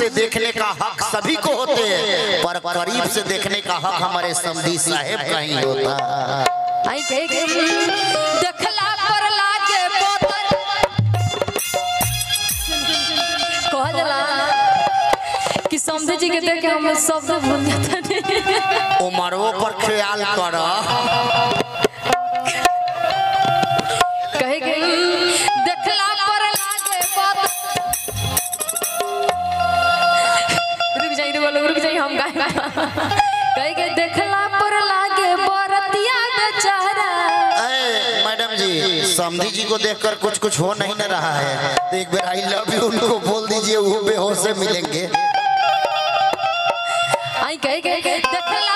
से देखने का हक सभी को होते हैं, पर करीब से देखने का हक हमारे समधी साहेब का ही होता। आई कहे देखला पर लागे बोतर कहला कि समधी जी के देख के हम शब्द भूल जाते हैं। उमरों पर ख्याल कर। कहे देखला पर लागे बोतर रुक जाइए हम कहे देखला पर लागे बरतिया बेचारा। मैडम जी समधी जी को देखकर कुछ कुछ हो नहीं न रहा है, तो एक बार आई लव यू उनको बोल दीजिए, वो बेहोश से मिलेंगे। आई कहे देखला